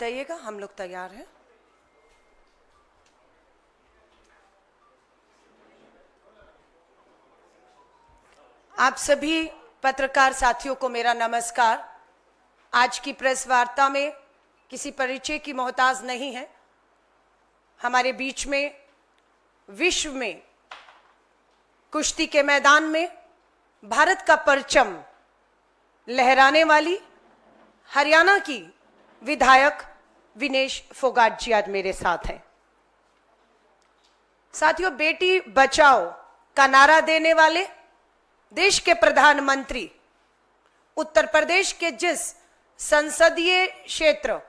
बताइएगा, हम लोग तैयार हैं। आप सभी पत्रकार साथियों को मेरा नमस्कार। आज की प्रेस वार्ता में किसी परिचय की मोहताज नहीं है। हमारे बीच में विश्व में कुश्ती के मैदान में भारत का परचम लहराने वाली हरियाणा की विधायक विनेश फोगाट जी आज मेरे साथ हैं। साथियों, बेटी बचाओ का नारा देने वाले देश के प्रधानमंत्री उत्तर प्रदेश के जिस संसदीय क्षेत्र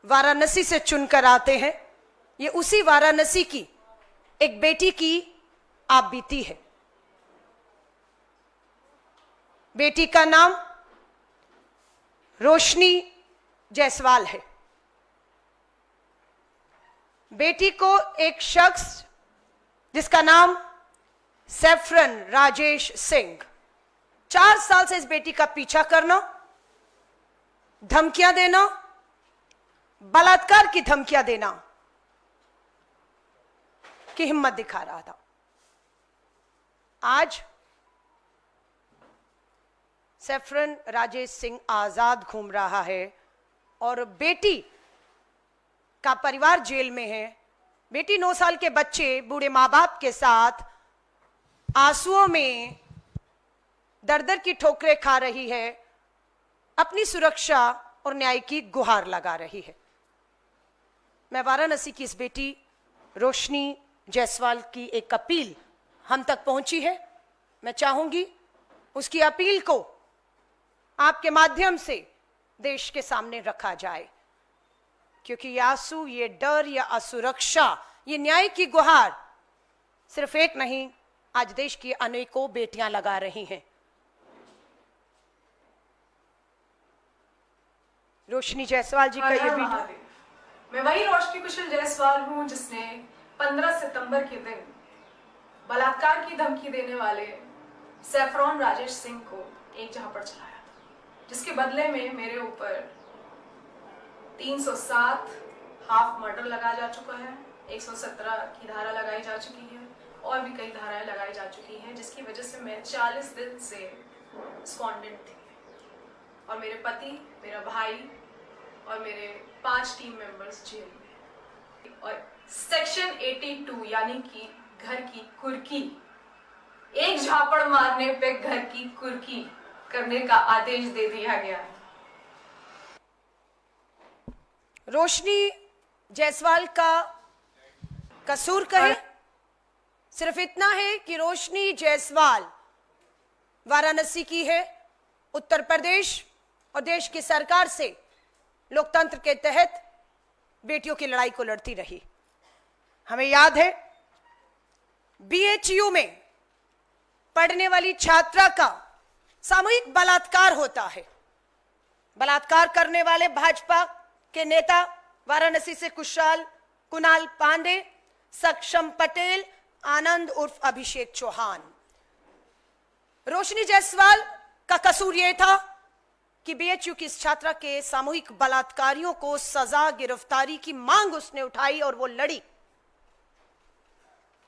वाराणसी से चुनकर आते हैं, ये उसी वाराणसी की एक बेटी की आप बीती है। बेटी का नाम रोशनी जायसवाल है। बेटी को एक शख्स जिसका नाम सैफरन राजेश सिंह 4 साल से इस बेटी का पीछा करना, धमकियां देना, बलात्कार की धमकियां देना की हिम्मत दिखा रहा था। आज सैफरन राजेश सिंह आजाद घूम रहा है और बेटी का परिवार जेल में है। बेटी 9 साल के बच्चे बूढ़े मां बाप के साथ आंसुओं में दर दर की ठोकरें खा रही है, अपनी सुरक्षा और न्याय की गुहार लगा रही है। मैं वाराणसी की इस बेटी रोशनी जायसवाल की एक अपील हम तक पहुंची है। मैं चाहूंगी उसकी अपील को आपके माध्यम से देश के सामने रखा जाए, क्योंकि ये आंसू, ये डर, ये असुरक्षा, ये न्याय की गुहार सिर्फ एक नहीं, आज देश की अनेकों बेटियां लगा रही हैं। रोशनी जायसवाल जी का ये वीडियो। मैं वही रोशनी कुशल जायसवाल हूं जिसने 15 सितंबर के दिन बलात्कार की धमकी देने वाले सैफरन राजेश सिंह को एक झापड़ चलाया था, जिसके बदले में मेरे ऊपर 307 हाफ मर्डर लगाया जा चुका है, 117 की धारा लगाई जा चुकी है और भी कई धाराएं लगाई जा चुकी हैं, जिसकी वजह से मैं 40 दिन से स्पॉन्डेंट थी और मेरे पति, मेरा भाई और मेरे 5 टीम मेंबर्स जेल में। और सेक्शन 82 यानी कि घर की कुर्की, एक झापड़ मारने पे घर की कुर्की करने का आदेश दे दिया गया है। रोशनी जायसवाल का कसूर कहे सिर्फ इतना है कि रोशनी जायसवाल वाराणसी की है, उत्तर प्रदेश और देश की सरकार से लोकतंत्र के तहत बेटियों की लड़ाई को लड़ती रही। हमें याद है बीएचयू में पढ़ने वाली छात्रा का सामूहिक बलात्कार होता है। बलात्कार करने वाले भाजपा के नेता वाराणसी से कुणाल पांडे, सक्षम पटेल, आनंद उर्फ अभिषेक चौहान। रोशनी जायसवाल का कसूर यह था कि बीएचयू की इस छात्रा के सामूहिक बलात्कारियों को सजा, गिरफ्तारी की मांग उसने उठाई और वो लड़ी।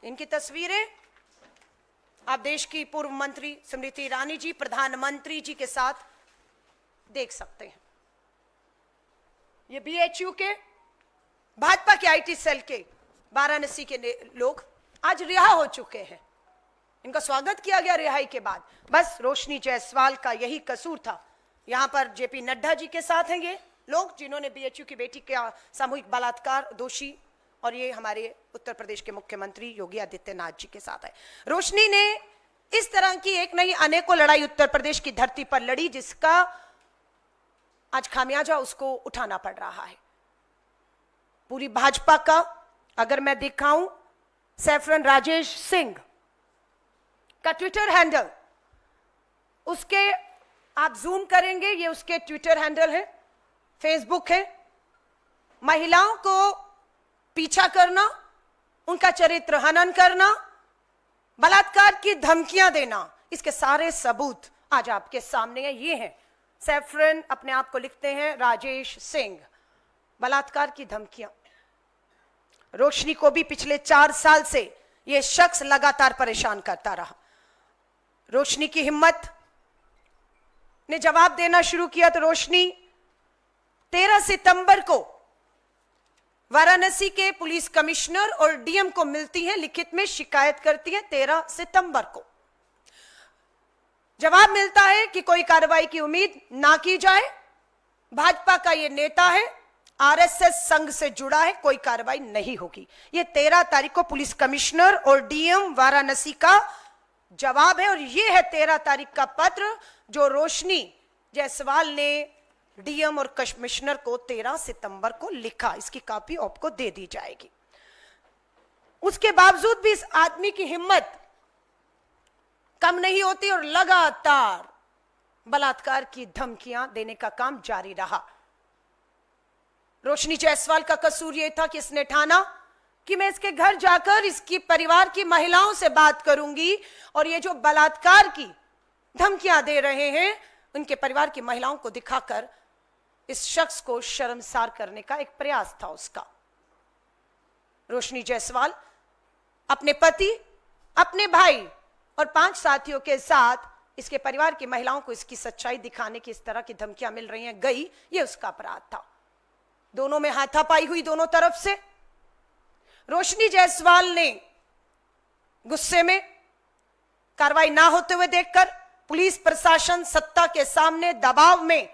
इनकी तस्वीरें आप देश की पूर्व मंत्री स्मृति ईरानी जी, प्रधानमंत्री जी के साथ देख सकते हैं। ये बीएचयू के भाजपा के आईटी सेल के वाराणसी के लोग आज रिहा हो चुके हैं। इनका स्वागत किया गया रिहाई के बाद। बस रोशनी जायसवाल का यही कसूर था। यहां पर जेपी नड्डा जी के साथ हैं ये लोग जिन्होंने बीएचयू की बेटी का सामूहिक बलात्कार दोषी, और ये हमारे उत्तर प्रदेश के मुख्यमंत्री योगी आदित्यनाथ जी के साथ है। रोशनी ने इस तरह की एक नहीं अनेकों लड़ाई उत्तर प्रदेश की धरती पर लड़ी, जिसका आज खामियाजा उसको उठाना पड़ रहा है। पूरी भाजपा का अगर मैं दिखाऊं, सैफरन राजेश सिंह का ट्विटर हैंडल, उसके आप जूम करेंगे, ये उसके ट्विटर हैंडल है, फेसबुक है। महिलाओं को पीछा करना, उनका चरित्र हनन करना, बलात्कार की धमकियां देना, इसके सारे सबूत आज आपके सामने हैं। ये हैं सैफरन, अपने आप को लिखते हैं राजेश सिंह, बलात्कार की धमकियां। रोशनी को भी पिछले 4 साल से यह शख्स लगातार परेशान करता रहा। रोशनी की हिम्मत ने जवाब देना शुरू किया तो रोशनी 13 सितंबर को वाराणसी के पुलिस कमिश्नर और डीएम को मिलती है, लिखित में शिकायत करती है। 13 सितंबर को जवाब मिलता है कि कोई कार्रवाई की उम्मीद ना की जाए, भाजपा का यह नेता है, आरएसएस संघ से जुड़ा है, कोई कार्रवाई नहीं होगी। यह 13 तारीख को पुलिस कमिश्नर और डीएम वाराणसी का जवाब है। और यह है 13 तारीख का पत्र जो रोशनी जायसवाल ने डीएम और कमिश्नर को 13 सितंबर को लिखा। इसकी कॉपी आपको दे दी जाएगी। उसके बावजूद भी इस आदमी की हिम्मत कम नहीं होती और लगातार बलात्कार की धमकियां देने का काम जारी रहा। रोशनी जायसवाल का कसूर यह था कि इसने ठाना कि मैं इसके घर जाकर इसकी परिवार की महिलाओं से बात करूंगी और ये जो बलात्कार की धमकियां दे रहे हैं उनके परिवार की महिलाओं को दिखाकर इस शख्स को शर्मसार करने का एक प्रयास था उसका। रोशनी जायसवाल अपने पति, अपने भाई और 5 साथियों के साथ इसके परिवार की महिलाओं को इसकी सच्चाई दिखाने की इस तरह की धमकियां मिल रही हैं गई, ये उसका अपराध था। दोनों में हाथापाई हुई दोनों तरफ से। रोशनी जायसवाल ने गुस्से में कार्रवाई ना होते हुए देखकर पुलिस प्रशासन सत्ता के सामने दबाव में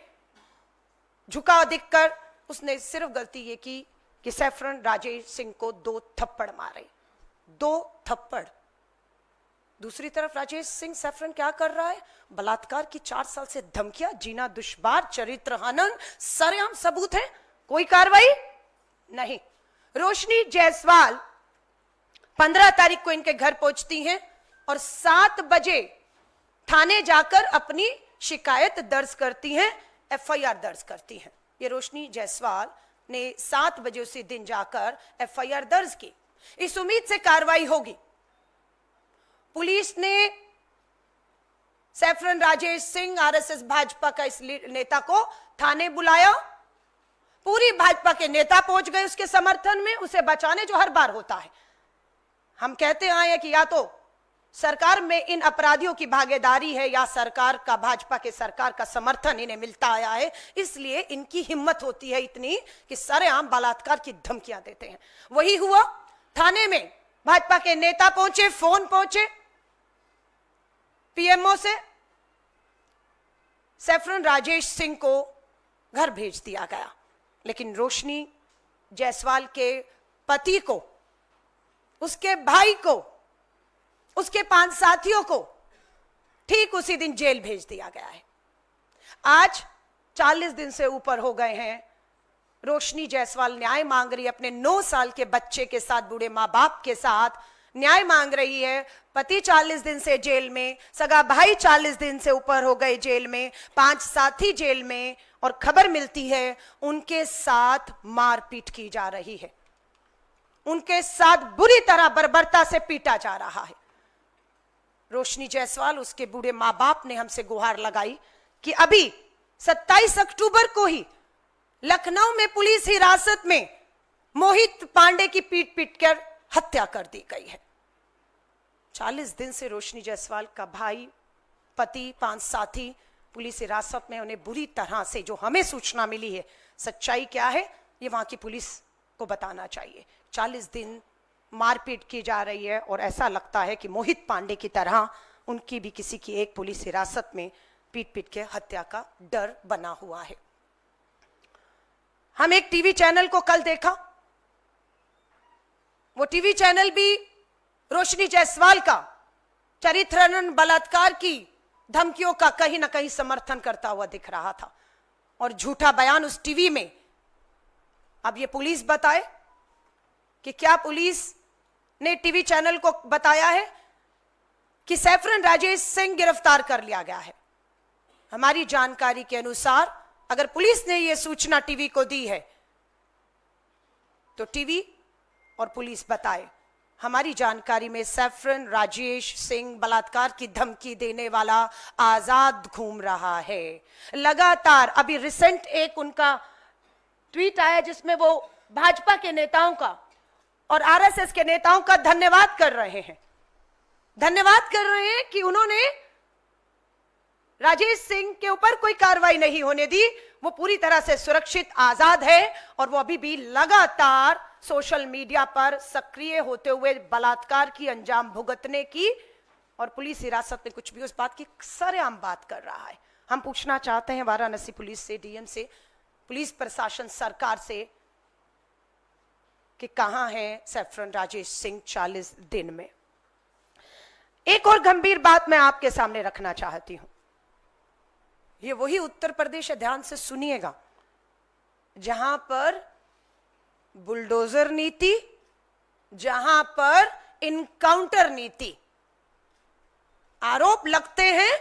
झुका दिखकर उसने सिर्फ गलती ये की कि सैफरन राजेश सिंह को 2 थप्पड़ मारे। 2 थप्पड़। दूसरी तरफ राजेश सिंह सैफरन क्या कर रहा है? बलात्कार की 4 साल से धमकियां, जीना दुश्वार, चरित्र हनन, सरेआम सबूत है, कोई कार्रवाई नहीं। रोशनी जायसवाल 15 तारीख को इनके घर पहुंचती हैं और 7 बजे थाने जाकर अपनी शिकायत दर्ज करती हैं, एफआईआर दर्ज करती हैं। ये रोशनी जायसवाल ने 7 बजे उसी दिन जाकर एफआईआर दर्ज की, इस उम्मीद से कार्रवाई होगी। पुलिस ने सैफरन राजेश सिंह, आरएसएस भाजपा का इस नेता को थाने बुलाया। पूरी भाजपा के नेता पहुंच गए उसके समर्थन में, उसे बचाने, जो हर बार होता है। हम कहते आए हैं कि या तो सरकार में इन अपराधियों की भागीदारी है या सरकार का, भाजपा के सरकार का समर्थन इन्हें मिलता आया है, इसलिए इनकी हिम्मत होती है इतनी कि सरेआम बलात्कार की धमकियां देते हैं। वही हुआ। थाने में भाजपा के नेता पहुंचे, फोन पहुंचे पीएमओ से, सैफरन राजेश सिंह को घर भेज दिया गया। लेकिन रोशनी जायसवाल के पति को, उसके भाई को, उसके 5 साथियों को ठीक उसी दिन जेल भेज दिया गया है। आज 40 दिन से ऊपर हो गए हैं। रोशनी जायसवाल न्याय मांग रही है, अपने 9 साल के बच्चे के साथ, बूढ़े मां बाप के साथ न्याय मांग रही है। पति 40 दिन से जेल में, सगा भाई 40 दिन से ऊपर हो गए जेल में, 5 साथी जेल में, और खबर मिलती है उनके साथ मारपीट की जा रही है, उनके साथ बुरी तरह बर्बरता से पीटा जा रहा है। रोशनी जायसवाल, उसके बूढ़े मां बाप ने हमसे गुहार लगाई कि अभी 27 अक्टूबर को ही लखनऊ में पुलिस हिरासत में मोहित पांडे की पीट पीट कर हत्या कर दी गई है। 40 दिन से रोशनी जायसवाल का भाई, पति, 5 साथी पुलिस हिरासत में, उन्हें बुरी तरह से, जो हमें सूचना मिली है, सच्चाई क्या है ये वहां की पुलिस को बताना चाहिए। 40 दिन मारपीट की जा रही है और ऐसा लगता है कि मोहित पांडे की तरह उनकी भी किसी की एक पुलिस हिरासत में पीट पीट के हत्या का डर बना हुआ है। हम एक टीवी चैनल को कल देखा, वो टीवी चैनल भी रोशनी जायसवाल का चरित्र हनन, बलात्कार की धमकियों का कहीं ना कहीं समर्थन करता हुआ दिख रहा था, और झूठा बयान उस टीवी में। अब ये पुलिस बताए कि क्या पुलिस ने टीवी चैनल को बताया है कि सैफरन राजेश सिंह गिरफ्तार कर लिया गया है। हमारी जानकारी के अनुसार अगर पुलिस ने यह सूचना टीवी को दी है तो टीवी और पुलिस बताए। हमारी जानकारी में सैफरन राजेश सिंह बलात्कार की धमकी देने वाला आजाद घूम रहा है लगातार। अभी रिसेंट एक उनका ट्वीट आया जिसमें वो भाजपा के नेताओं का और आरएसएस के नेताओं का धन्यवाद कर रहे हैं, धन्यवाद कर रहे हैं कि उन्होंने राजेश सिंह के ऊपर कोई कार्रवाई नहीं होने दी। वो पूरी तरह से सुरक्षित आजाद है और वो अभी भी लगातार सोशल मीडिया पर सक्रिय होते हुए बलात्कार की अंजाम भुगतने की और पुलिस हिरासत में कुछ भी उस बात की सरेआम बात कर रहा है। हम पूछना चाहते हैं वाराणसी पुलिस से, डीएम से, पुलिस प्रशासन, सरकार से कि कहां है सैफरन राजेश सिंह 40 दिन में। एक और गंभीर बात मैं आपके सामने रखना चाहती हूं। ये वही उत्तर प्रदेश है, ध्यान से सुनिएगा, जहां पर बुलडोजर नीति, जहां पर इनकाउंटर नीति, आरोप लगते हैं,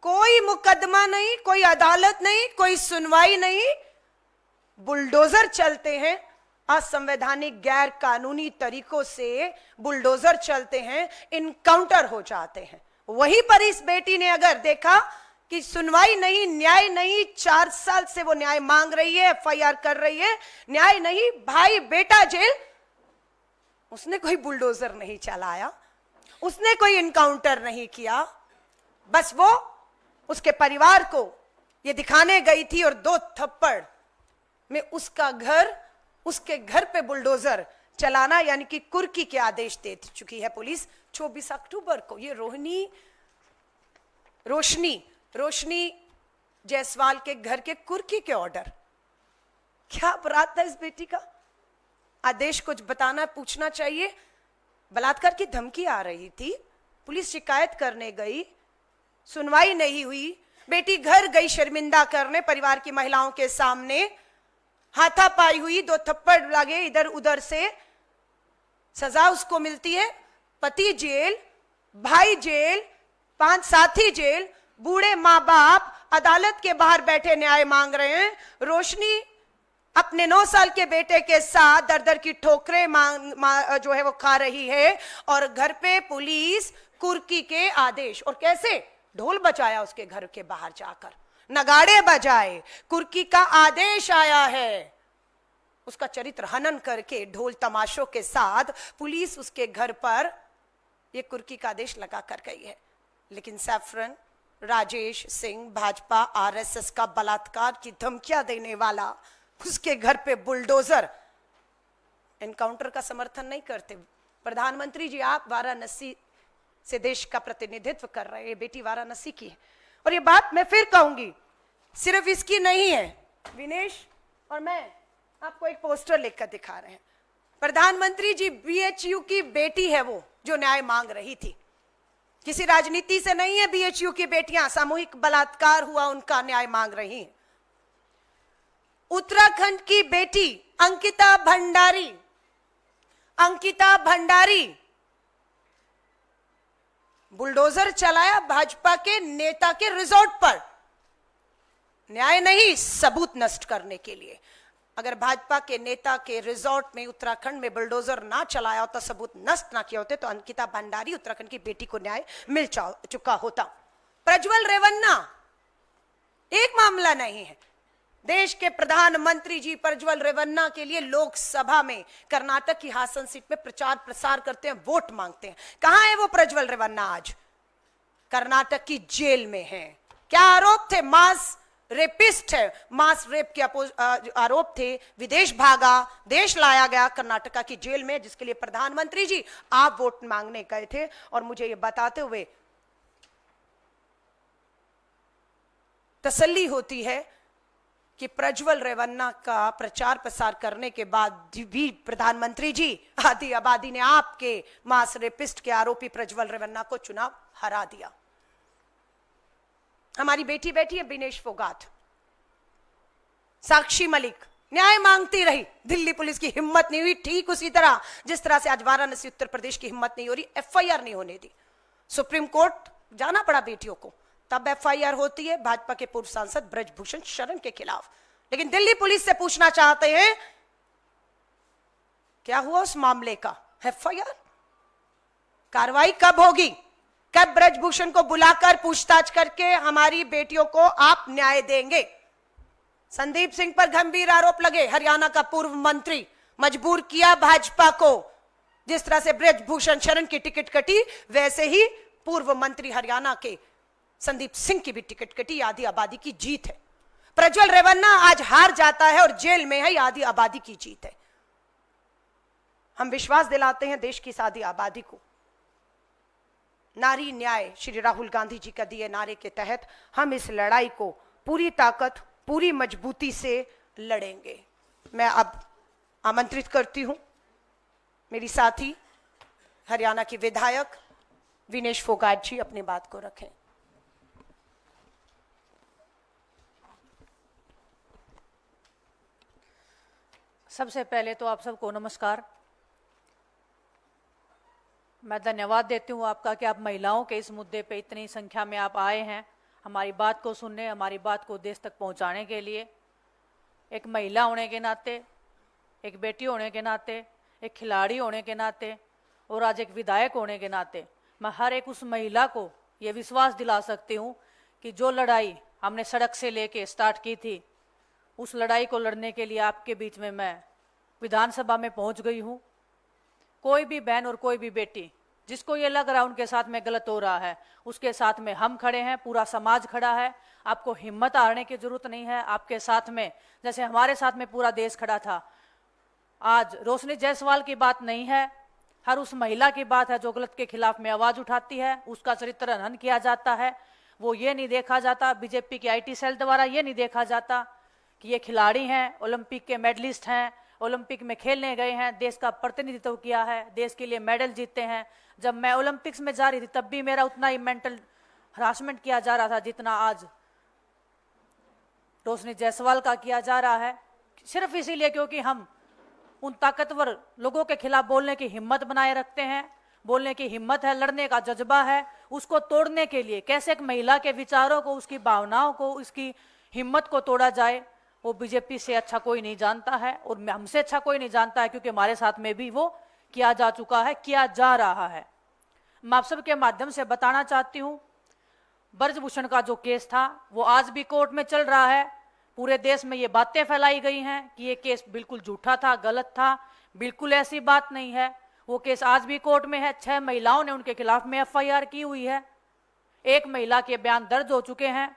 कोई मुकदमा नहीं, कोई अदालत नहीं, कोई सुनवाई नहीं, बुलडोजर चलते हैं, असंवैधानिक गैर कानूनी तरीकों से बुलडोजर चलते हैं, इनकाउंटर हो जाते हैं। वहीं पर इस बेटी ने अगर देखा कि सुनवाई नहीं, न्याय नहीं, 4 साल से वो न्याय मांग रही है, एफआईआर कर रही है, न्याय नहीं, भाई बेटा जेल, उसने कोई बुलडोजर नहीं चलाया, उसने कोई इनकाउंटर नहीं किया, बस वो उसके परिवार को ये दिखाने गई थी और 2 थप्पड़ में उसके घर पे बुलडोजर चलाना यानी कि कुर्की के आदेश दे चुकी है पुलिस। 24 अक्टूबर को ये रोशनी जायसवाल के घर के कुर्की के ऑर्डर, क्या अपराध था इस बेटी का? आदेश कुछ बताना, पूछना चाहिए। बलात्कार की धमकी आ रही थी, पुलिस शिकायत करने गई, सुनवाई नहीं हुई, बेटी घर गई शर्मिंदा करने, परिवार की महिलाओं के सामने हाथापाई हुई, 2 थप्पड़ लगे इधर उधर से, सजा उसको मिलती है, पति जेल, भाई जेल, 5 साथी जेल, बूढ़े माँ बाप अदालत के बाहर बैठे न्याय मांग रहे हैं। रोशनी अपने 9 साल के बेटे के साथ दर दर की ठोकरें जो है वो खा रही है और घर पे पुलिस कुर्की के आदेश, और कैसे ढोल बजाया उसके घर के बाहर जाकर, नगाड़े बजाए, कुर्की का आदेश आया है, उसका चरित्र हनन करके ढोल तमाशों के साथ पुलिस उसके घर पर ये कुर्की का आदेश लगा कर गई है। लेकिन सैफरन राजेश सिंह भाजपा आरएसएस का बलात्कार की धमकियां देने वाला उसके घर पे बुलडोजर, एनकाउंटर का समर्थन नहीं करते। प्रधानमंत्री जी, आप वाराणसी से देश का प्रतिनिधित्व कर रहे हैं, बेटी वाराणसी की है, और ये बात मैं फिर कहूंगी, सिर्फ इसकी नहीं है। विनेश और मैं आपको एक पोस्टर लिखकर दिखा रहे हैं। प्रधानमंत्री जी, बीएचयू की बेटी है वो जो न्याय मांग रही थी, किसी राजनीति से नहीं है। बीएचयू की बेटियां, सामूहिक बलात्कार हुआ, उनका न्याय मांग रही हैं। उत्तराखंड की बेटी अंकिता भंडारी बुलडोजर चलाया भाजपा के नेता के रिजॉर्ट पर, न्याय नहीं, सबूत नष्ट करने के लिए। अगर भाजपा के नेता के रिजॉर्ट में उत्तराखंड में बुलडोजर ना चलाया होता, सबूत नष्ट ना किया होते, तो अंकिता भंडारी उत्तराखंड की बेटी को न्याय मिल चुका होता। प्रज्वल रेवन्ना एक मामला नहीं है। देश के प्रधानमंत्री जी प्रज्वल रेवन्ना के लिए लोकसभा में कर्नाटक की हासन सीट में प्रचार प्रसार करते हैं, वोट मांगते हैं। कहां है वो प्रज्वल रेवन्ना? आज कर्नाटक की जेल में है। क्या आरोप थे? मास रेपिस्ट है, मास रेप के आरोप थे, विदेश भागा, देश लाया गया कर्नाटका की जेल में, जिसके लिए प्रधानमंत्री जी आप वोट मांगने गए थे। और मुझे ये बताते हुए तसल्ली होती है कि प्रज्वल रेवन्ना का प्रचार प्रसार करने के बाद भी प्रधानमंत्री जी आधी आबादी ने आपके मास रेपिस्ट के आरोपी प्रज्वल रेवन्ना को चुनाव हरा दिया। हमारी बेटी बैठी है विनेश फोगाट, साक्षी मलिक न्याय मांगती रही, दिल्ली पुलिस की हिम्मत नहीं हुई, ठीक उसी तरह जिस तरह से आज वाराणसी उत्तर प्रदेश की हिम्मत नहीं हो रही, एफआईआर नहीं होने दी। सुप्रीम कोर्ट जाना पड़ा बेटियों को, तब एफआईआर होती है भाजपा के पूर्व सांसद ब्रजभूषण शरण के खिलाफ। लेकिन दिल्ली पुलिस से पूछना चाहते हैं क्या हुआ उस मामले का? एफआईआर, कार्रवाई कब होगी? कब ब्रजभूषण को बुलाकर पूछताछ करके हमारी बेटियों को आप न्याय देंगे? संदीप सिंह पर गंभीर आरोप लगे। हरियाणा का पूर्व मंत्री मजबूर किया भाजपा को। जिस तरह से ब्रजभूषण शरण की टिकट कटी, वैसे ही पूर्व मंत्री हरियाणा के संदीप सिंह की भी टिकट कटी। आधी आबादी की जीत है। प्रज्वल रेवन्ना आज हार जाता है और जेल में है, आधी आबादी की जीत है। हम विश्वास दिलाते हैं देश की आधी आबादी को। नारी न्याय श्री राहुल गांधी जी का दिए नारे के तहत हम इस लड़ाई को पूरी ताकत, पूरी मजबूती से लड़ेंगे। मैं अब आमंत्रित करती हूं मेरी साथी हरियाणा की विधायक विनेश फोगाट जी अपनी बात को रखें। सबसे पहले तो आप सबको नमस्कार। मैं धन्यवाद देती हूँ आपका कि आप महिलाओं के इस मुद्दे पे इतनी संख्या में आप आए हैं हमारी बात को सुनने, हमारी बात को देश तक पहुँचाने के लिए। एक महिला होने के नाते, एक बेटी होने के नाते, एक खिलाड़ी होने के नाते और आज एक विधायक होने के नाते मैं हर एक उस महिला को ये विश्वास दिला सकती हूँ कि जो लड़ाई हमने सड़क से लेके स्टार्ट की थी, उस लड़ाई को लड़ने के लिए आपके बीच में मैं विधानसभा में पहुँच गई हूँ। कोई भी बहन और कोई भी बेटी जिसको ये लग रहा है उनके साथ में गलत हो रहा है, उसके साथ में हम खड़े हैं, पूरा समाज खड़ा है। आपको हिम्मत हारने की जरूरत नहीं है। आपके साथ में जैसे हमारे साथ में पूरा देश खड़ा था। आज रोशनी जायसवाल की बात नहीं है, हर उस महिला की बात है जो गलत के खिलाफ में आवाज उठाती है, उसका चरित्र हनन किया जाता है। वो ये नहीं देखा जाता, बीजेपी के IT सेल द्वारा ये नहीं देखा जाता कि ये खिलाड़ी हैं, ओलंपिक के मेडलिस्ट हैं, ओलंपिक में खेलने गए हैं, देश का प्रतिनिधित्व किया है, देश के लिए मेडल जीते हैं। जब मैं ओलंपिक्स में जा रही थी तब भी मेरा उतना ही मेंटल हरासमेंट किया जा रहा था जितना आज रोशनी जायसवाल का किया जा रहा है, सिर्फ इसीलिए क्योंकि हम उन ताकतवर लोगों के खिलाफ बोलने की हिम्मत बनाए रखते हैं। बोलने की हिम्मत है, लड़ने का जज्बा है। उसको तोड़ने के लिए कैसे एक महिला के विचारों को, उसकी भावनाओं को, उसकी हिम्मत को तोड़ा जाए, वो बीजेपी से अच्छा कोई नहीं जानता है और हमसे अच्छा कोई नहीं जानता है, क्योंकि हमारे साथ में भी वो किया जा चुका है, किया जा रहा है। मैं आप सबके माध्यम से बताना चाहती हूँ, ब्रजभूषण का जो केस था वो आज भी कोर्ट में चल रहा है। पूरे देश में ये बातें फैलाई गई हैं कि ये केस बिल्कुल झूठा था, गलत था। बिल्कुल ऐसी बात नहीं है। वो केस आज भी कोर्ट में है। 6 महिलाओं ने उनके खिलाफ में FIR की हुई है। 1 महिला के बयान दर्ज हो चुके हैं,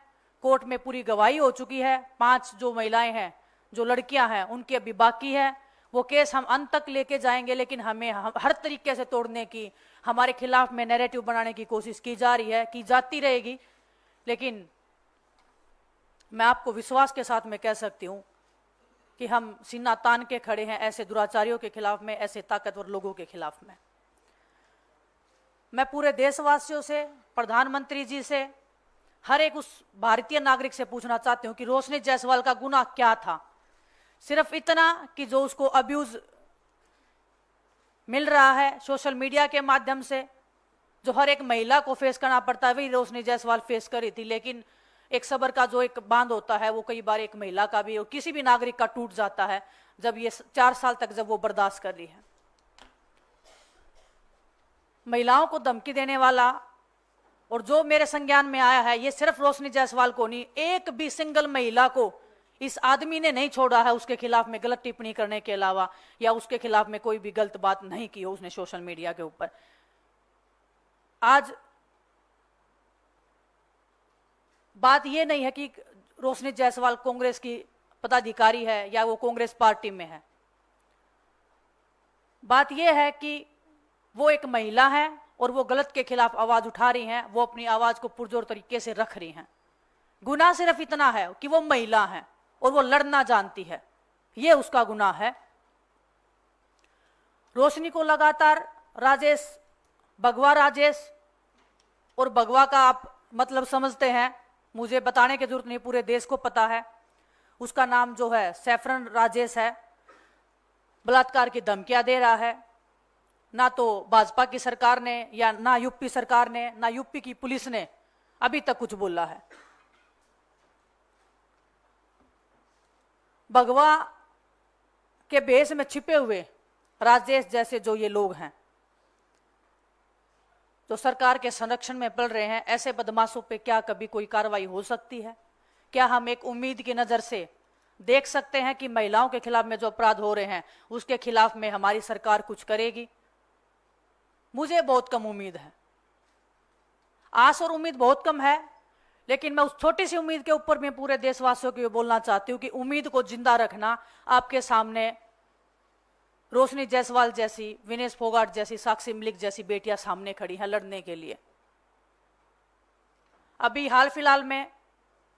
कोर्ट में पूरी गवाही हो चुकी है। 5 जो महिलाएं हैं, जो लड़कियां हैं, उनकी अभी बाकी है। वो केस हम अंत तक लेके जाएंगे, लेकिन हमें हर तरीके से तोड़ने की, हमारे खिलाफ में नैरेटिव बनाने की कोशिश की जा रही है, की जाती रहेगी। लेकिन मैं आपको विश्वास के साथ में कह सकती हूँ कि हम सीना तान के खड़े हैं ऐसे दुराचारियों के खिलाफ में, ऐसे ताकतवर लोगों के खिलाफ में। मैं पूरे देशवासियों से, प्रधानमंत्री जी से, हर एक उस भारतीय नागरिक से पूछना चाहती हूँ कि रोशनी जायसवाल का गुनाह क्या था। सिर्फ इतना कि जो उसको अब्यूज मिल रहा है सोशल मीडिया के माध्यम से, जो हर एक महिला को फेस करना पड़ता है, वही रोशनी जायसवाल फेस करी थी। लेकिन एक सब्र का जो एक बांध होता है वो कई बार एक महिला का भी और किसी भी नागरिक का टूट जाता है, जब ये 4 साल तक जब वो बर्दाश्त कर रही है। महिलाओं को धमकी देने वाला और जो मेरे संज्ञान में आया है, ये सिर्फ रोशनी जायसवाल को नहीं, एक भी सिंगल महिला को इस आदमी ने नहीं छोड़ा है उसके खिलाफ में गलत टिप्पणी करने के अलावा, या उसके खिलाफ में कोई भी गलत बात नहीं की हो उसने सोशल मीडिया के ऊपर। आज बात यह नहीं है कि रोशनी जायसवाल कांग्रेस की पदाधिकारी है या वो कांग्रेस पार्टी में है। बात यह है कि वो एक महिला है और वो गलत के खिलाफ आवाज उठा रही हैं, वो अपनी आवाज को पुरजोर तरीके से रख रही हैं। गुनाह सिर्फ इतना है कि वो महिला है और वो लड़ना जानती है, ये उसका गुनाह है। रोशनी को लगातार राजेश, भगवा राजेश, और भगवा का आप मतलब समझते हैं, मुझे बताने की जरूरत नहीं, पूरे देश को पता है। उसका नाम जो है सैफरन राजेश है, बलात्कार की धमकियां दे रहा है। ना तो भाजपा की सरकार ने या ना यूपी सरकार ने, ना यूपी की पुलिस ने अभी तक कुछ बोला है। भगवा के भेष में छिपे हुए राजेश जैसे जो ये लोग हैं, जो सरकार के संरक्षण में पड़ रहे हैं, ऐसे बदमाशों पे क्या कभी कोई कार्रवाई हो सकती है? क्या हम एक उम्मीद की नजर से देख सकते हैं कि महिलाओं के खिलाफ में जो अपराध हो रहे हैं उसके खिलाफ में हमारी सरकार कुछ करेगी। मुझे बहुत कम उम्मीद है, आस और उम्मीद बहुत कम है, लेकिन मैं उस छोटी सी उम्मीद के ऊपर मैं पूरे देशवासियों को ये बोलना चाहती हूँ कि उम्मीद को जिंदा रखना। आपके सामने रोशनी जायसवाल जैसी, विनेश फोगाट जैसी, साक्षी मलिक जैसी बेटियां सामने खड़ी हैं लड़ने के लिए। अभी हाल फिलहाल में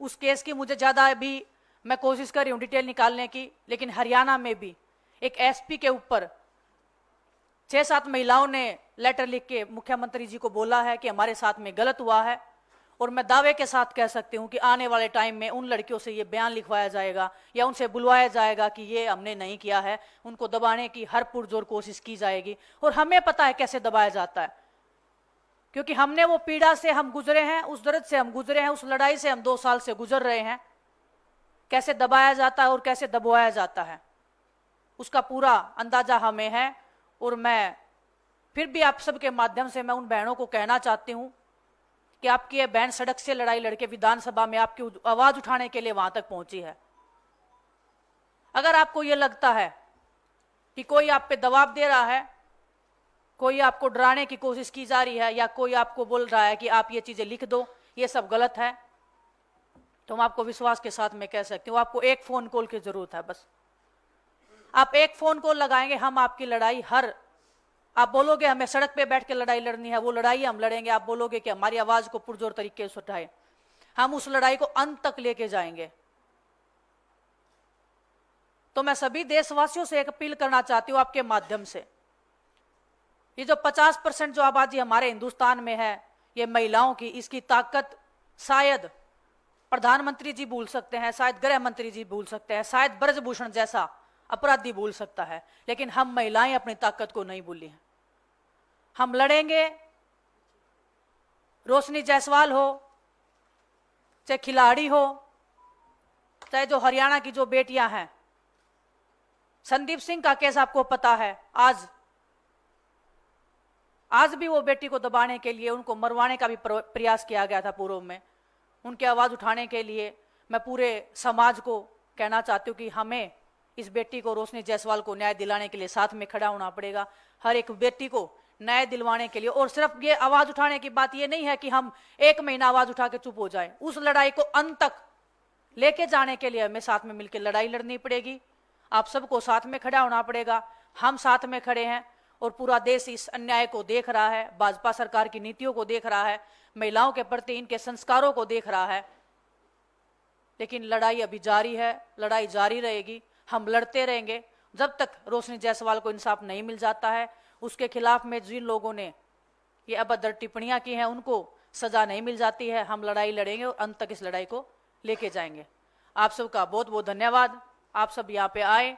उस केस की मुझे ज्यादा अभी मैं कोशिश कर रही हूं डिटेल निकालने की, लेकिन हरियाणा में भी एक एसपी के ऊपर 6-7 महिलाओं ने लेटर लिख के मुख्यमंत्री जी को बोला है कि हमारे साथ में गलत हुआ है। और मैं दावे के साथ कह सकती हूं कि आने वाले टाइम में उन लड़कियों से ये बयान लिखवाया जाएगा या उनसे बुलवाया जाएगा कि ये हमने नहीं किया है। उनको दबाने की हर पुरजोर कोशिश की जाएगी और हमें पता है कैसे दबाया जाता है, क्योंकि हमने वो पीड़ा से हम गुजरे हैं, उस दर्द से हम गुजरे हैं, उस लड़ाई से हम 2 साल से गुजर रहे हैं। कैसे दबाया जाता है और कैसे दबाया जाता है उसका पूरा अंदाजा हमें है। और मैं फिर भी आप सबके माध्यम से मैं उन बहनों को कहना चाहती हूं कि आपकी ये बहन सड़क से लड़ाई लड़के विधानसभा में आपकी आवाज उठाने के लिए वहां तक पहुंची है। अगर आपको ये लगता है कि कोई आप पे दबाव दे रहा है, कोई आपको डराने की कोशिश की जा रही है, या कोई आपको बोल रहा है कि आप ये चीजें लिख दो, ये सब गलत है, तो मैं आपको विश्वास के साथ में कह सकती हूँ आपको एक फोन कॉल की जरूरत है। बस आप एक फोन कॉल लगाएंगे, हम आपकी लड़ाई आप बोलोगे हमें सड़क पे बैठ के लड़ाई लड़नी है, वो लड़ाई हम लड़ेंगे। आप बोलोगे कि हमारी आवाज को पुरजोर तरीके से उठाए, हम उस लड़ाई को अंत तक लेके जाएंगे। तो मैं सभी देशवासियों से एक अपील करना चाहती हूँ आपके माध्यम से, ये जो 50% जो आबादी हमारे हिंदुस्तान में है ये महिलाओं की, इसकी ताकत शायद प्रधानमंत्री जी भूल सकते हैं, शायद गृह मंत्री जी भूल सकते हैं, शायद ब्रजभूषण जैसा अपराधी भूल सकता है, लेकिन हम महिलाएं अपनी ताकत को नहीं भूली हैं। हम लड़ेंगे, रोशनी जायसवाल हो, चाहे खिलाड़ी हो, चाहे जो हरियाणा की जो बेटियां हैं। संदीप सिंह का केस आपको पता है, आज भी वो बेटी को दबाने के लिए, उनको मरवाने का भी प्रयास किया गया था पूर्व में। उनकी आवाज उठाने के लिए मैं पूरे समाज को कहना चाहती हूँ कि हमें इस बेटी को, रोशनी जायसवाल को न्याय दिलाने के लिए साथ में खड़ा होना पड़ेगा। हर एक बेटी को न्याय दिलवाने के लिए। और सिर्फ ये आवाज उठाने की बात ये नहीं है कि हम 1 महीना आवाज उठा के चुप हो जाएं। उस लड़ाई को अंत तक लेके जाने के लिए हमें साथ में मिलकर लड़ाई लड़नी पड़ेगी। आप सबको साथ में खड़ा होना पड़ेगा। हम साथ में खड़े हैं और पूरा देश इस अन्याय को देख रहा है, भाजपा सरकार की नीतियों को देख रहा है, महिलाओं के प्रति इनके संस्कारों को देख रहा है। लेकिन लड़ाई अभी जारी है, लड़ाई जारी रहेगी। हम लड़ते रहेंगे जब तक रोशनी जायसवाल को इंसाफ नहीं मिल जाता है। उसके खिलाफ में जिन लोगों ने ये अभद्र टिप्पणियां की हैं उनको सजा नहीं मिल जाती है। हम लड़ाई लड़ेंगे और अंत तक इस लड़ाई को लेके जाएंगे। आप सबका बहुत बहुत धन्यवाद। आप सब यहाँ पे आए,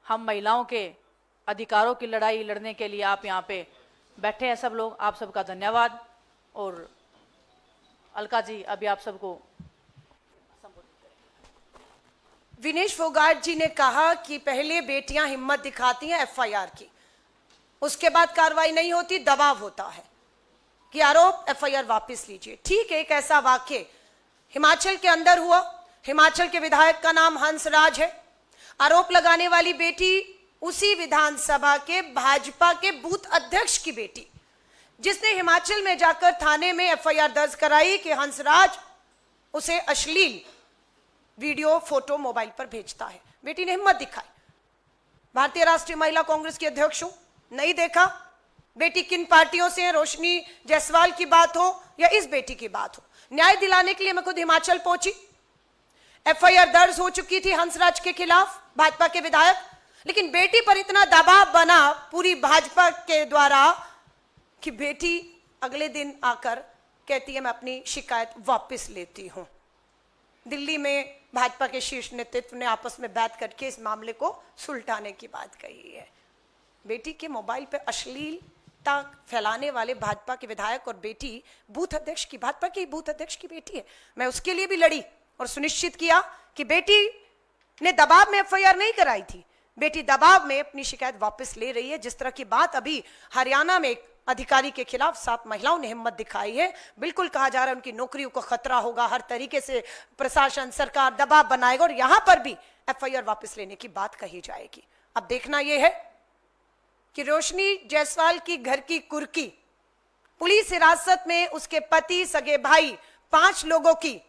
हम महिलाओं के अधिकारों की लड़ाई लड़ने के लिए आप यहाँ पे बैठे हैं सब लोग। आप सबका धन्यवाद। और अलका जी अभी आप सबको विनेश फोगाट जी ने कहा कि पहले बेटियां हिम्मत दिखाती हैं एफआईआर की, उसके बाद कार्रवाई नहीं होती, दबाव होता है कि आरोप एफआईआर वापस लीजिए। ठीक है, एक ऐसा वाक्य हिमाचल के अंदर हुआ। हिमाचल के विधायक का नाम हंसराज है। आरोप लगाने वाली बेटी उसी विधानसभा के भाजपा के बूथ अध्यक्ष की बेटी, जिसने हिमाचल में जाकर थाने में एफआईआर दर्ज कराई कि हंसराज उसे अश्लील वीडियो फोटो मोबाइल पर भेजता है। बेटी ने हिम्मत दिखाई। भारतीय राष्ट्रीय महिला कांग्रेस की अध्यक्ष हूं, नहीं देखा बेटी किन पार्टियों से है, रोशनी जायसवाल की बात हो या इस बेटी की बात हो। न्याय दिलाने के लिए मैं खुद हिमाचल पहुंची। एफआईआर दर्ज हो चुकी थी हंसराज के खिलाफ, भाजपा के विधायक, लेकिन बेटी पर इतना दबाव बना पूरी भाजपा के द्वारा कि बेटी अगले दिन आकर कहती है मैं अपनी शिकायत वापस लेती हूं। दिल्ली में भाजपा के शीर्ष नेतृत्व ने आपस में बैठ करके इस मामले को सुलटाने की बात कही है। बेटी के मोबाइल पे अश्लीलता फैलाने वाले भाजपा के विधायक और बेटी बूथ अध्यक्ष की, भाजपा की बूथ अध्यक्ष की बेटी है। मैं उसके लिए भी लड़ी और सुनिश्चित किया कि बेटी ने दबाव में एफआईआर नहीं कराई थी, बेटी दबाव में अपनी शिकायत वापस ले रही है। जिस तरह की बात अभी हरियाणा में एक अधिकारी के खिलाफ 7 महिलाओं ने हिम्मत दिखाई है। बिल्कुल कहा जा रहा है उनकी नौकरियों को खतरा होगा, हर तरीके से प्रशासन सरकार दबाव बनाएगा और यहां पर भी एफआईआर वापस लेने की बात कही जाएगी। अब देखना यह है कि रोशनी जायसवाल की घर की कुर्की पुलिस हिरासत में उसके पति, सगे भाई, 5 लोगों की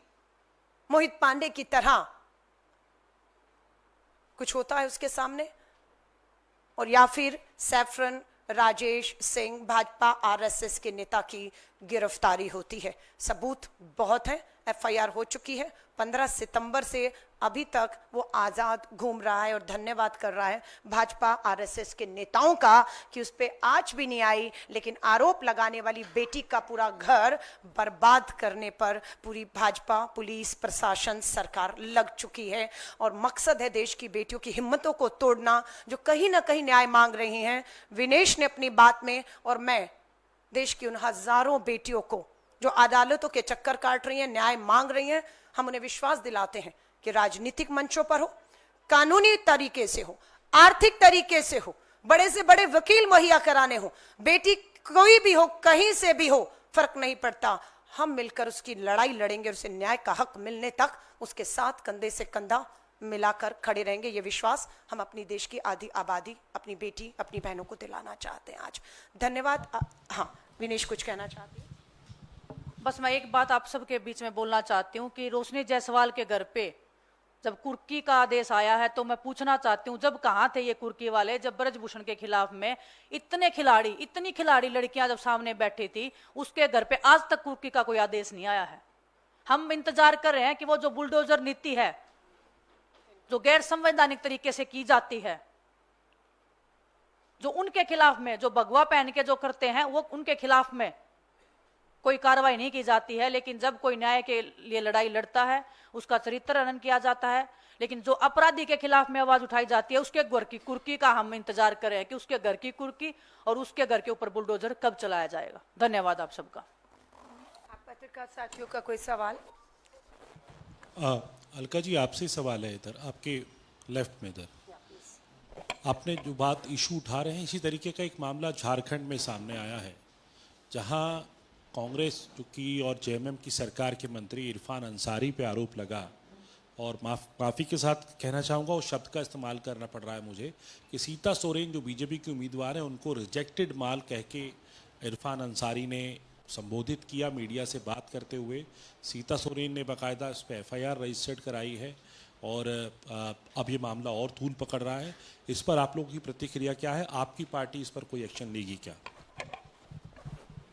मोहित पांडे की तरह कुछ होता है उसके सामने, और या फिर सैफरन राजेश सिंह भाजपा आरएसएस के नेता की गिरफ्तारी होती है। सबूत बहुत है, एफआईआर हो चुकी है। 15 सितंबर से अभी तक वो आजाद घूम रहा है और धन्यवाद कर रहा है भाजपा आरएसएस के नेताओं का कि उस पर आज भी नहीं आई, लेकिन आरोप लगाने वाली बेटी का पूरा घर बर्बाद करने पर पूरी भाजपा, पुलिस, प्रशासन, सरकार लग चुकी है। और मकसद है देश की बेटियों की हिम्मतों को तोड़ना, जो कहीं ना कहीं न्याय मांग रही हैं। विनेश ने अपनी बात में, और मैं देश की उन हजारों बेटियों को जो अदालतों के चक्कर काट रही हैं, न्याय मांग रही हैं, हम उन्हें विश्वास दिलाते हैं कि राजनीतिक मंचों पर हो, कानूनी तरीके से हो, आर्थिक तरीके से हो, बड़े से बड़े वकील मुहैया कराने हो, बेटी कोई भी हो, कहीं से भी हो, फर्क नहीं पड़ता, हम मिलकर उसकी लड़ाई लड़ेंगे और उसे न्याय का हक मिलने तक उसके साथ कंधे से कंधा मिलाकर खड़े रहेंगे। ये विश्वास हम अपनी देश की आधी आबादी, अपनी बेटी, अपनी बहनों को दिलाना चाहते हैं आज। धन्यवाद। हाँ, विनेश कुछ कहना चाहती हैं? बस मैं एक बात आप सबके बीच में बोलना चाहती हूँ कि रोशनी जायसवाल के घर पे जब कुर्की का आदेश आया है तो मैं पूछना चाहती हूँ, जब कहाँ थे ये कुर्की वाले जब ब्रजभूषण के खिलाफ में इतनी खिलाड़ी लड़कियां जब सामने बैठी थी, उसके घर पे आज तक कुर्की का कोई आदेश नहीं आया है। हम इंतजार कर रहे हैं कि वो जो बुलडोजर नीति है, जो गैर संवैधानिक तरीके से की जाती है, जो उनके खिलाफ में, जो भगवा पहन के जो करते हैं, वो उनके खिलाफ में कोई कार्रवाई नहीं की जाती है। लेकिन जब कोई न्याय के लिए लड़ाई लड़ता है, उसका चरित्र हनन किया जाता है। लेकिन जो अपराधी के खिलाफ में आवाज उठाई जाती है, उसके घर की कुर्की का हम इंतजार कर रहे हैं कि उसके घर की कुर्की और उसके घर के ऊपर बुलडोजर कब चलाया जाएगा। धन्यवाद आप सबका। आप पत्रकार साथियों का कोई सवाल? अलका जी, आपसे सवाल है, इधर आपके लेफ्ट में, इधर आपने जो बात इशू उठा रहे हैं, इसी तरीके का एक मामला झारखंड में सामने आया है, जहां कांग्रेस जो की और जेएमएम की सरकार के मंत्री इरफान अंसारी पे आरोप लगा, और माफ़ी के साथ कहना चाहूँगा, उस शब्द का इस्तेमाल करना पड़ रहा है मुझे, कि सीता सोरेन जो बीजेपी की उम्मीदवार हैं, उनको रिजेक्टेड माल कह के इरफान अंसारी ने संबोधित किया मीडिया से बात करते हुए। सीता सोरेन ने बाकायदा इस पर एफआईआर रजिस्टर्ड कराई है और अब ये मामला और तूल पकड़ रहा है। इस पर आप लोगों की प्रतिक्रिया क्या है? आपकी पार्टी इस पर कोई एक्शन लेगी क्या?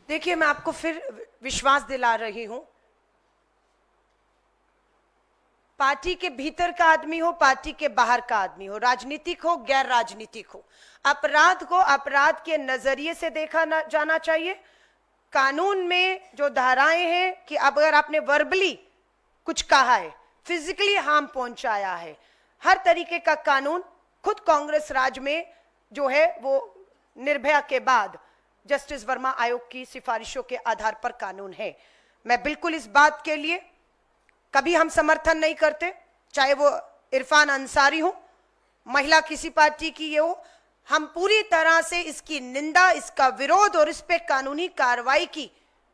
देखिए, मैं आपको फिर विश्वास दिला रही हूं, पार्टी के भीतर का आदमी हो, पार्टी के बाहर का आदमी हो, राजनीतिक हो, गैर राजनीतिक हो, अपराध को अपराध के नजरिए से देखा जाना चाहिए। कानून में जो धाराएं हैं कि अब अगर आपने वर्बली कुछ कहा है, फिजिकली हार्म पहुंचाया है, हर तरीके का कानून खुद कांग्रेस राज में जो है वो निर्भया के बाद जस्टिस वर्मा आयोग की सिफारिशों के आधार पर कानून है। मैं बिल्कुल इस बात के लिए कभी हम समर्थन नहीं करते, चाहे वो इरफान अंसारी हो, महिला किसी पार्टी की ये हो, हम पूरी तरह से इसकी निंदा, इसका विरोध और इस पे कानूनी कार्रवाई की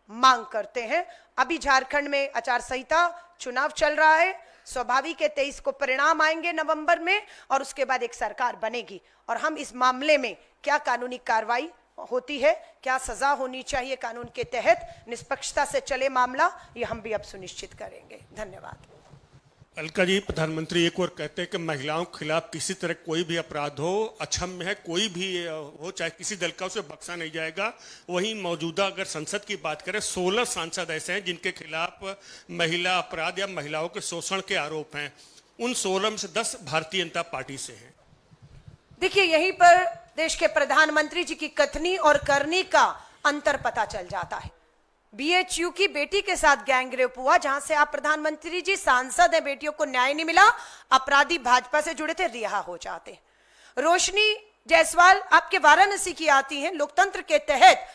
मांग करते हैं। अभी झारखंड में आचार संहिता, चुनाव चल रहा है, स्वाभाविक है 23 को परिणाम आएंगे नवंबर में, और उसके बाद एक सरकार बनेगी, और हम इस मामले में क्या कानूनी कार्रवाई होती है, क्या सजा होनी चाहिए कानून के तहत, निष्पक्षता से चले मामला, ये हम भी अब सुनिश्चित करेंगे। धन्यवाद। अलका जी, प्रधानमंत्री एक और कहते हैं कि महिलाओं के खिलाफ किसी तरह कोई भी अपराध हो, अक्षम्य है, कोई भी हो, चाहे किसी दल का, उसे बख्शा नहीं जाएगा। वहीं मौजूदा अगर संसद की बात करें, 16 सांसद ऐसे हैं जिनके खिलाफ महिला अपराध या महिलाओं के शोषण के आरोप हैं। उन 16 में से 10 भारतीय जनता पार्टी से हैं। देखिए, यहीं पर देश के प्रधानमंत्री जी की कथनी और करनी का अंतर पता चल जाता है। बीएचयू की बेटी के साथ गैंगरेप हुआ, जहां से आप प्रधानमंत्री जी सांसद हैं, बेटियों को न्याय नहीं मिला, अपराधी भाजपा से जुड़े थे, रिहा हो जाते। रोशनी जायसवाल आपके वाराणसी की आती हैं, लोकतंत्र के तहत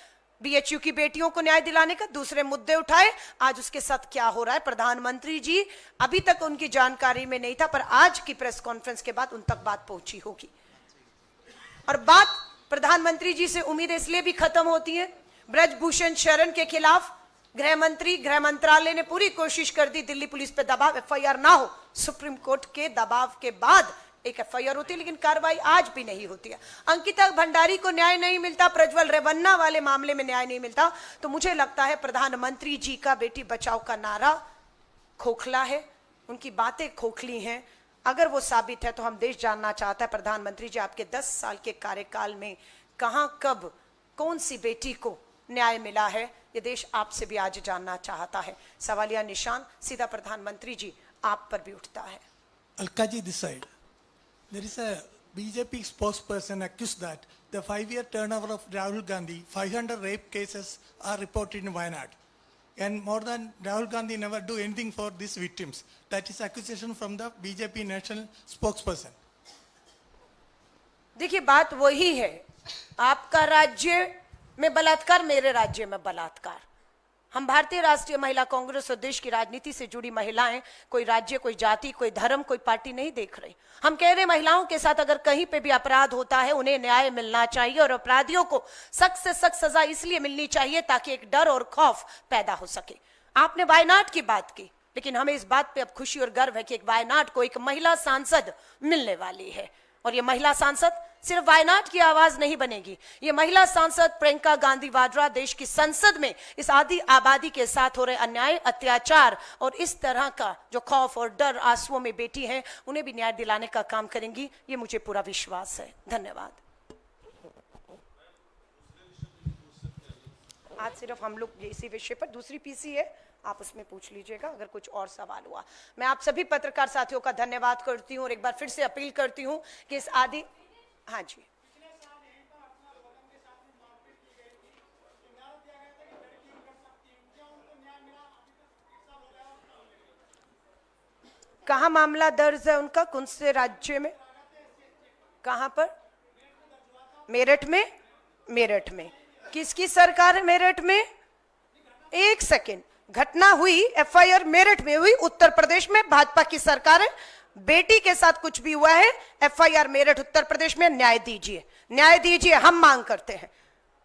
बीएचयू की बेटियों को न्याय दिलाने का दूसरे मुद्दे उठाए। आज उसके साथ क्या हो रहा है, प्रधानमंत्री जी अभी तक उनकी जानकारी में नहीं था, पर आज की प्रेस कॉन्फ्रेंस के बाद उन तक बात पहुंची होगी। और बात प्रधानमंत्री जी से उम्मीद इसलिए भी खत्म होती है ब्रजभूषण शरण के खिलाफ गृह मंत्रालय ने पूरी कोशिश कर दी, दिल्ली पुलिस पे दबाव, एफआईआर ना हो। सुप्रीम कोर्ट के दबाव के बाद एक एफआईआर होती है, लेकिन कार्रवाई आज भी नहीं होती है। अंकिता भंडारी को न्याय नहीं मिलता, प्रज्वल रेवन्ना वाले मामले में न्याय नहीं मिलता, तो मुझे लगता है प्रधानमंत्री जी का बेटी बचाओ का नारा खोखला है, उनकी बातें खोखली हैं। अगर वो साबित है तो हम देश जानना चाहता है प्रधानमंत्री जी आपके 10 साल के कार्यकाल में कहां, कब, कौन सी बेटी को न्याय मिला है, ये देश आपसे भी आज जानना चाहता है। सवालिया निशान सीधा प्रधानमंत्री जी आप पर भी उठता है। Alkaji, this side. There is a BJP spokesperson accused that the 5-year turnover of Rahul Gandhi, 500 rape cases are reported in Wayanad. And more than Rahul Gandhi never do anything for these victims. That is accusation from the BJP national spokesperson. देखिए बात वही है, आपका राज्य में बलात्कार, मेरे राज्य में बलात्कार। हम भारतीय राष्ट्रीय महिला कांग्रेस और देश की राजनीति से जुड़ी महिलाएं कोई राज्य, कोई जाति, कोई धर्म, कोई पार्टी नहीं देख रही। हम कह रहे महिलाओं के साथ अगर कहीं पे भी अपराध होता है उन्हें न्याय मिलना चाहिए और अपराधियों को सख्त से सख्त सजा इसलिए मिलनी चाहिए ताकि एक डर और खौफ पैदा हो सके। आपने वायनाड की बात की, लेकिन हमें इस बात पे अब खुशी और गर्व है कि एक वायनाड को एक महिला सांसद मिलने वाली है। और ये महिला सांसद सिर्फ वायनाड की आवाज नहीं बनेगी, ये महिला सांसद प्रियंका गांधी वाड्रा देश की संसद में इस आदि आबादी के साथ हो रहे अन्याय, अत्याचार और इस तरह का जो खौफ और डर आंसुओं में बेटी हैं उन्हें भी न्याय दिलाने का काम करेंगी, ये मुझे पूरा विश्वास है। धन्यवाद। आज सिर्फ हम लोग इसी विषय पर, दूसरी पीसी है, आप उसमें पूछ लीजिएगा अगर कुछ और सवाल हुआ। मैं आप सभी पत्रकार साथियों का धन्यवाद करती हूं और एक बार फिर से अपील करती हूं कि इस आदि, हाँ जी, कहां मामला दर्ज है उनका, कौन से राज्य में, कहां पर? मेरठ में। मेरठ में किसकी सरकार है? मेरठ में। एक सेकेंड, घटना हुई, एफआईआर मेरठ में हुई, उत्तर प्रदेश में भाजपा की सरकार है, बेटी के साथ कुछ भी हुआ है, एफआईआर मेरठ उत्तर प्रदेश में। न्याय दीजिए, न्याय दीजिए, हम मांग करते हैं।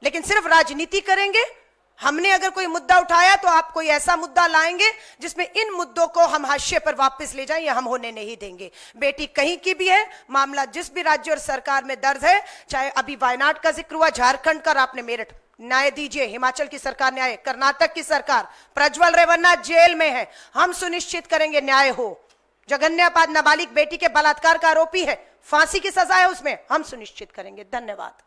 लेकिन सिर्फ राजनीति करेंगे, हमने अगर कोई मुद्दा उठाया तो आप कोई ऐसा मुद्दा लाएंगे जिसमें इन मुद्दों को हम हाशिए पर वापस ले जाएं, ये हम होने नहीं देंगे। बेटी कहीं की भी है, मामला जिस भी राज्य और सरकार में दर्ज है, चाहे अभी वायनाड का जिक्र हुआ, झारखंड का, आपने मेरठ, न्याय दीजिए। हिमाचल की सरकार न्याय, कर्नाटक की सरकार, प्रज्वल रेवन्ना जेल में है, हम सुनिश्चित करेंगे न्याय हो। जघन्यपाद नाबालिग बेटी के बलात्कार का आरोपी है, फांसी की सजा है उसमें, हम सुनिश्चित करेंगे। धन्यवाद।